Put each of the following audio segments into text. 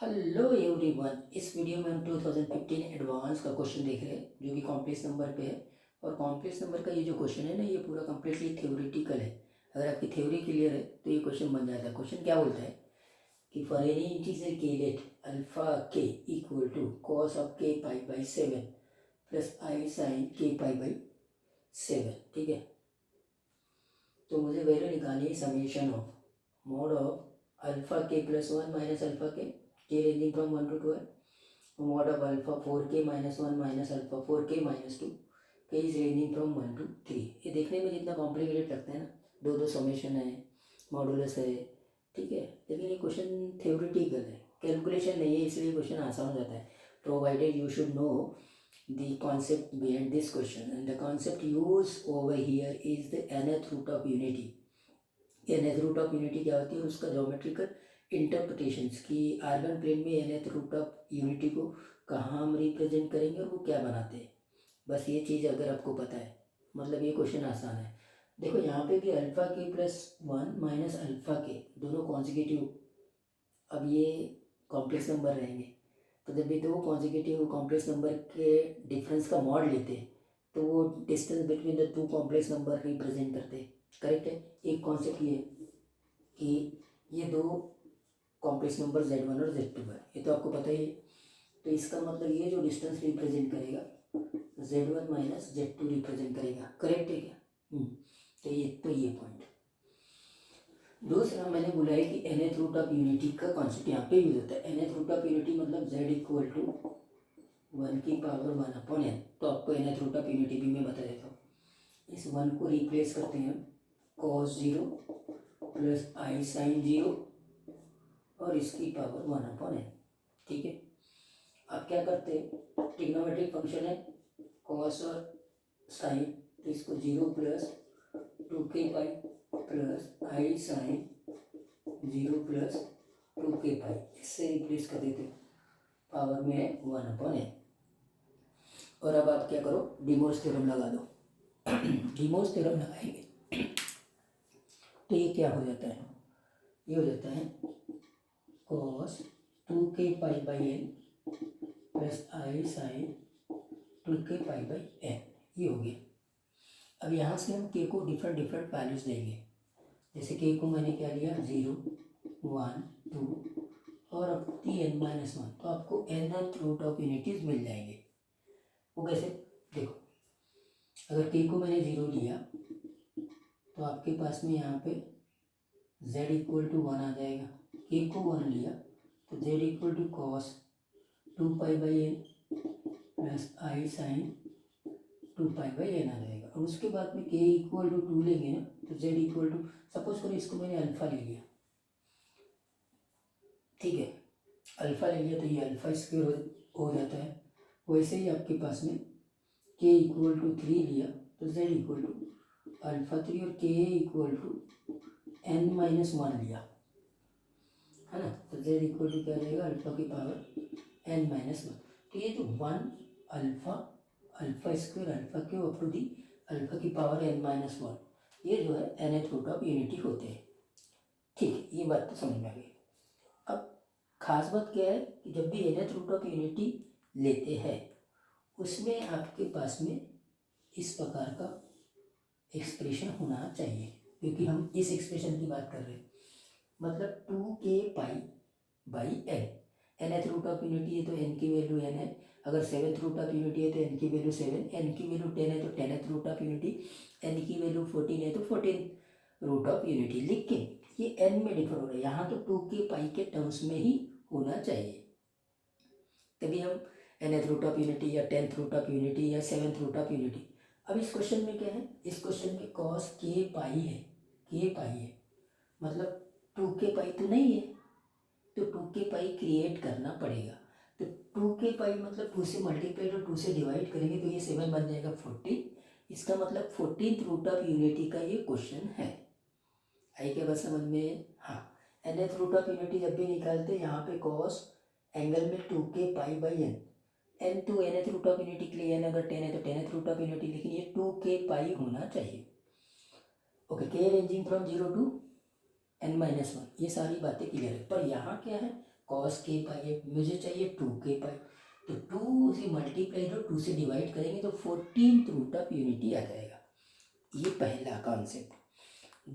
Hello everyone. इस video में हम 2015 एडवांस का क्वेश्चन देख रहे हैं जो कि कॉम्प्लेक्स नंबर पे है। और कॉम्प्लेक्स नंबर का ये जो क्वेश्चन है ना, ये पूरा कम्प्लीटली थ्योरेटिकल है। अगर आपकी थ्योरी क्लियर है तो ये क्वेश्चन बन जाता है। क्वेश्चन क्या बोलता है कि for any integer K let alpha K equal to cos of K pi by 7 plus I sine K pi by 7। ठीक है, तो मुझे वैल्यू निकालनी है summation of mode of alpha के प्लस 1 माइनस अल्फा के ranging from 1 to 12, mod of alpha 4k minus 1 minus alpha 4k minus 2, k is ranging from 1 to 3। ये देखने में जितना कॉम्प्लिकेटेड लगता है ना, दो दो समेशन है, मॉडुलस है, ठीक है, लेकिन ये क्वेश्चन थ्योरेटिकल है, कैलकुलेशन नहीं है, इसलिए क्वेश्चन आसान हो जाता है। Provided you should know the concept behind this question, and the concept used over here is the nth root of unity। nth root of unity क्या होती है, उसका ज्योमेट्रिकल इंटरप्रिटेशंस की आर्गन प्लेन में nth रूट ऑफ यूनिटी को कहाँ हम represent करेंगे और वो क्या बनाते हैं। बस ये चीज़ अगर आपको पता है, मतलब ये क्वेश्चन आसान है। देखो यहाँ पे भी अल्फा के प्लस 1 माइनस अल्फा के दोनों कॉन्जिक्यूटिव, अब ये कॉम्प्लेक्स नंबर रहेंगे, तो जब भी दो कॉन्जिक्यूटिव कॉम्प्लेक्स नंबर के डिफरेंस का मॉड लेते हैं तो वो distance between the two complex number represent करते हैं। करेक्ट है। एक कॉन्सेप्ट ये कि ये दो कॉम्प्लेक्स नंबर Z1 और Z2 है, ये तो आपको पता ही है। तो इसका मतलब ये जो डिस्टेंस रिप्रेजेंट करेगा Z1 माइनस Z2 रिप्रेजेंट करेगा। करेक्ट है क्या? तो ये पॉइंट। दूसरा मैंने बोला है कि nth रूट ऑफ यूनिटी का कॉन्सेप्ट यहाँ पे यूज होता है। nth रूट ऑफ यूनिटी मतलब z इक्वल टू 1 की पावर 1 अपॉन n। तो आपको nth रूट ऑफ यूनिटी भी मैं बता देता हूँ। इस 1 को रिप्लेस करते हैं cos 0 प्लस आई साइन 0 और इसकी पावर 1 अपॉन n। ठीक है, अब क्या करते हैं, ट्रिग्नोमेट्रिक फंक्शन है cos और साइन, तो इसको 0 प्लस 2k पाई प्लस आई साइन 0 प्लस 2k पाई, इससे रिप्लेस कर देते पावर में 1 अपॉन n। और अब आप क्या करो, डिमोर्स थ्योरम लगा दो। डिमोर्स थ्योरम लगाएंगे तो ये क्या हो जाता है, ये हो जाता है cos 2k pi by n plus I sine 2k pi by n, ये हो गया। अब यहाँ से हम k को डिफरेंट डिफरेंट वैल्यूज देंगे। जैसे k को मैंने क्या लिया 0 1 2 और अब n माइनस 1, तो आपको nth रूट ऑफ यूनिटीज मिल जाएंगे। वो कैसे, देखो अगर k को मैंने 0 लिया तो आपके पास में यहाँ पे z इक्वल टू 1 आ जाएगा। k को 1 लिया तो z equal to cos 2 pi by n plus I sine 2 pi by n आ जाएगा। और उसके बाद में k इक्वल टू 2 लेंगे ना, तो z इक्वल टू, सपोज करो इसको मैंने अल्फा ले लिया, ठीक है, अल्फा ले लिया तो ये अल्फा स्क्वायर हो जाता है। वैसे ही आपके पास में k इक्वल टू 3 लिया तो z इक्वल टू अल्फा 3 और k equal to n minus 1 लिया, है ना, तो z इक्वल टू क्या रहेगा, अल्फा की पावर n माइनस 1। तो ये जो 1 alpha alpha square alpha cube up to the alpha की पावर n माइनस 1, ये जो है nth रूट ऑफ यूनिटी होते हैं। ठीक है, ये बात तो समझ में आ गई। अब खास बात क्या है कि जब भी nth रूट ऑफ यूनिटी लेते हैं उसमें आपके पास में इस प्रकार का एक्सप्रेशन होना चाहिए, क्योंकि हम इस एक्सप्रेशन की बात कर रहे हैं। मतलब 2k pi by n, nth root of unity है तो n की वैल्यू n है। अगर 7th रूट ऑफ यूनिटी है तो n की वैल्यू 7, n की वैल्यू 10 है तो 10th root of unity, n की वैल्यू 14 है तो 14th रूट ऑफ यूनिटी। लेकिन ये n में डिफर हो रहा है, यहाँ तो 2k पाई के टर्म्स में ही होना चाहिए, तभी हम nth रूट ऑफ यूनिटी या 10th रूट ऑफ यूनिटी या 7th रूट ऑफ यूनिटी। अब इस क्वेश्चन में क्या है, इस क्वेश्चन में cos k पाई है, k पाई है, मतलब 2k पाई तो नहीं है, तो 2k पाई क्रिएट करना पड़ेगा। तो 2k पाई मतलब 2 से मल्टीप्लाई और 2 से डिवाइड करेंगे तो ये 7 बन जाएगा 14। इसका मतलब 14th रूट ऑफ यूनिटी का ये क्वेश्चन है। आई क्या बात समझ में? हाँ, nth रूट ऑफ यूनिटी जब भी निकालते हैं यहाँ पे cos एंगल में 2k pi by n, n तो nth रूट ऑफ यूनिटी के लिए n अगर 10 है तो 10th रूट ऑफ यूनिटी, लेकिन ये 2k पाई होना चाहिए। Okay, k ranging from 0 to n minus 1, ये सारी बातें क्लियर है। पर यहाँ क्या है, कॉस के पाई है, मुझे चाहिए 2k पाई। तो 2 से मल्टीप्लाई जो 2 से डिवाइड करेंगे तो 14th रूट ऑफ यूनिटी आ जाएगा। ये पहला कॉन्सेप्ट।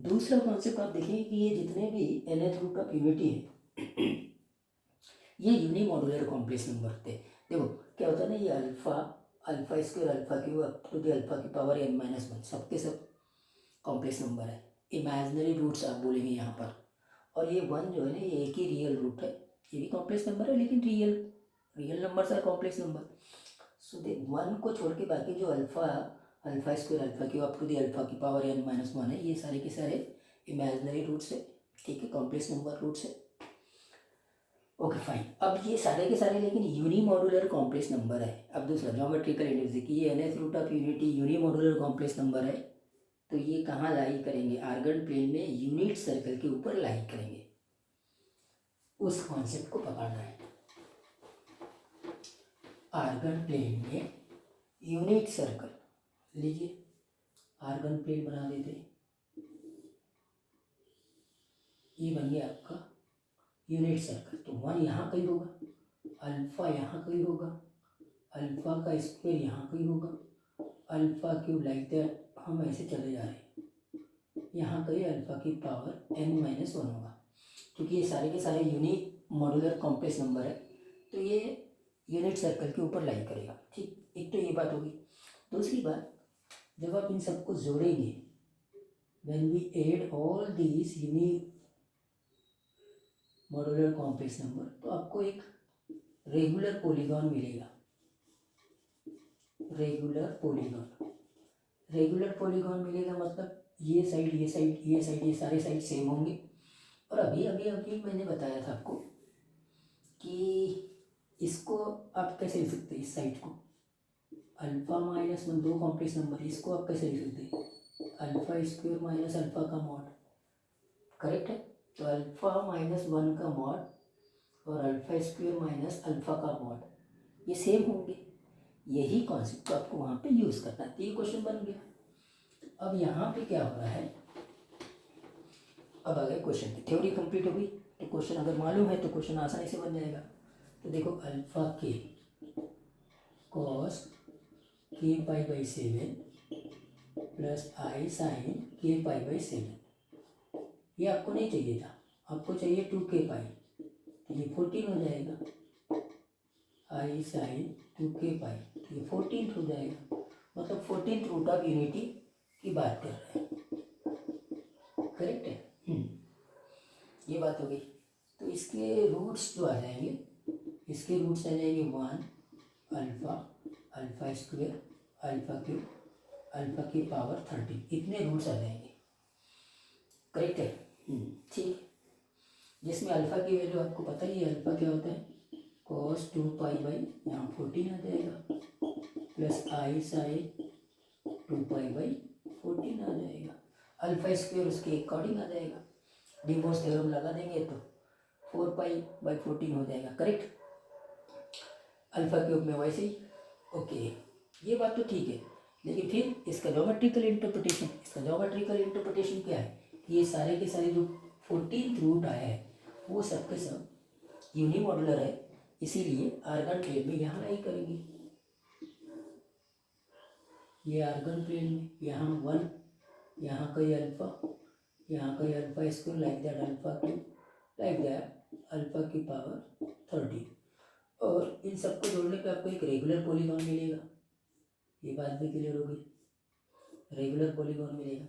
दूसरा कॉन्सेप्ट आप देखें कि ये जितने भी nth रूट ऑफ यूनिटी है ये यूनिमॉड्यूलर कॉम्प्लेक्स नंबर थे। देखो क्या होता है ना, ये alpha square alpha cube up to the alpha की पावर n-1 सबके सब कॉम्प्लेक्स नंबर है। इमेजिनरी रूट्स आप बोलेंगे यहाँ पर। और ये 1 जो है ना ये एक ही रियल रूट है, ये भी कॉम्प्लेक्स नंबर है लेकिन real numbers are complex number. So the 1 को छोड़ के बाकी जो alpha square alpha cube up to the alpha की पावर n-1 है, ये सारे के सारे इमेजिनरी रूट्स है, ठीक है, कॉम्प्लेक्स नंबर रूट्स है। Okay fine. अब ये सारे के सारे लेकिन यूनिमॉड्यूलर कॉम्प्लेक्स नंबर है। अब दूसरा ज्योमेट्रिकल इंडिविजुअल कि ये nth root of unity unimodular complex number है, तो ये कहाँ लाई करेंगे, आर्गन प्लेन में यूनिट सर्कल के ऊपर लाई करेंगे। उस कॉन्सेप्ट को पकड़ना है। आर्गन प्लेन में यूनिट सर्कल, लीजिए आर्गन प्लेन बना देते, ये बन गया आपका यूनिट सर्कल। तो 1 यहाँ कहीं होगा, अल्फा यहाँ कहीं होगा, अल्फा का स्क्वायर यहाँ कहीं होगा, अल्फा क्यूब लाइक दैट हम ऐसे चले जा रहे हैं, यहाँ कहीं अल्फा की पावर n-1 होगा। क्योंकि ये सारे के सारे यूनिमॉड्यूलर कॉम्प्लेक्स नंबर है तो ये यूनिट सर्कल के ऊपर लाई करेगा, ठीक। एक तो ये बात होगी। दूसरी बात, जब आप इन सबको जोड़ेंगे, when we add all these unimodular complex number, तो आपको एक रेगुलर पॉलीगॉन मिलेगा। रेगुलर पॉलीगॉन मिलेगा मतलब ये साइड ये साइड ये साइड ये सारे साइड सेम होंगे। और अभी अभी अभी मैंने बताया था आपको कि इसको आप कैसे लिख सकते हैं, इस साइड को अल्फा-1 दो कॉम्प्लेक्स नंबर, इसको आप कैसे लिख सकते हैं, अल्फा स्क्वायर माइनस अल्फा का मॉड, करेक्ट है। तो अल्फा-1 का मॉड और अल्फा स्क्वायर माइनस अल्फा का मॉड ये सेम होंगे। यही कॉन्सेप्ट तो आपको वहाँ पे यूज़ करना है। तो ये क्वेश्चन बन गया। अब यहाँ पे क्या हो रहा है, अब अगर क्वेश्चन की थ्योरी कंप्लीट हो गई तो क्वेश्चन अगर मालूम है तो क्वेश्चन आसानी से बन जाएगा। तो देखो अल्फा के कॉस k π/7 प्लस आई साइन k π/7, ये आपको नहीं चाहिए था, आपको चाहिए 2k π, तो ये 14 हो जाएगा, आई साइन 2k π, तो ये 14 हो जाएगा। मतलब 14th रूट ऑफ यूनिटी की बात कर रहे हैं, करेक्ट है। ये बात हो गई। तो इसके रूट्स जो आ जाएंगे, इसके रूट्स आ जाएंगे 1 alpha, alpha square, alpha cube, alpha की पावर 13, इतने रूट्स आ जाएंगे, करेक्ट है। ठीक, जिसमें अल्फा की वैल्यू आपको पता ही है, अल्फा क्या होता है, cos 2π यहाँ 14 आ जाएगा, प्लस आई साइन 2π/14 आ जाएगा, अल्फा स्क्वायर उसके अकॉर्डिंग आ जाएगा, डिमोस थ्योरम लगा देंगे तो 4π/14 हो जाएगा, करेक्ट। अल्फा क्यूब में वैसे ही, ओके, ये बात तो ठीक है। लेकिन फिर इसका ज्योमेट्रिकल इंटरप्रिटेशन क्या है, ये सारे के सारे जो 14th रूट आया है वो सबके सब यूनिमॉड्यूलर है, इसीलिए आर्गन प्लेन में यहाँ लाई करेंगे। ये आर्गन प्लेन में यहाँ 1, यहाँ कहीं अल्फा, यहाँ कहीं alpha square like that, alpha cube like that, alpha की पावर 13, और इन सबको जोड़ने पे आपको एक रेगुलर पॉलीगॉन मिलेगा। ये बात भी क्लियर हो गई, रेगुलर पॉलीगॉन मिलेगा।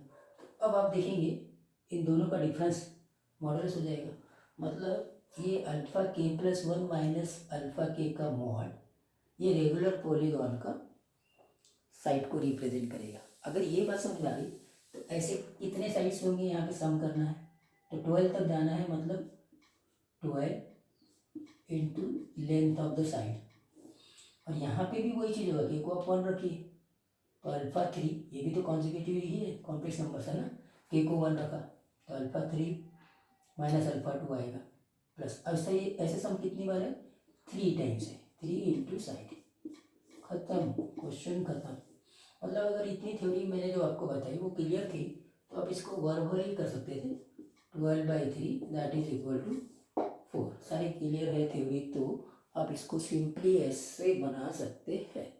अब आप देखेंगे इन दोनों का डिफरेंस मॉडुलस हो जाएगा, मतलब ये alpha k+1 minus alpha k का मॉड ये रेगुलर पॉलीगॉन का साइड को रिप्रेजेंट करेगा। अगर ये बात समझ में आ गई तो ऐसे कितने साइड्स होंगे यहाँ पे सम करना है, तो 12 तक जाना है, मतलब 12 into length of the side. और यहाँ पे भी वही चीज़ होगा, k को आप 1 रखिए, तो अल्फा 3, ये भी तो कॉन्जिक्यूटिव ही है, कॉम्प्लेक्स नंबर है ना, k को 1 रखा तो अल्फा 3 माइनस अल्फा 2 आएगा, प्लस ऐसे सम कितनी बार है, 3 टाइम्स है, 3 इंटू साइड, खत्म, क्वेश्चन खत्म। मतलब अगर इतनी थ्योरी मैंने जो आपको बताई वो क्लियर थी तो आप इसको वर्ब ही कर सकते थे, 12/3 दैट इज इक्वल टू 4 सारे क्लियर है थ्योरी, तो आप इसको सिंपली ऐसे बना सकते हैं।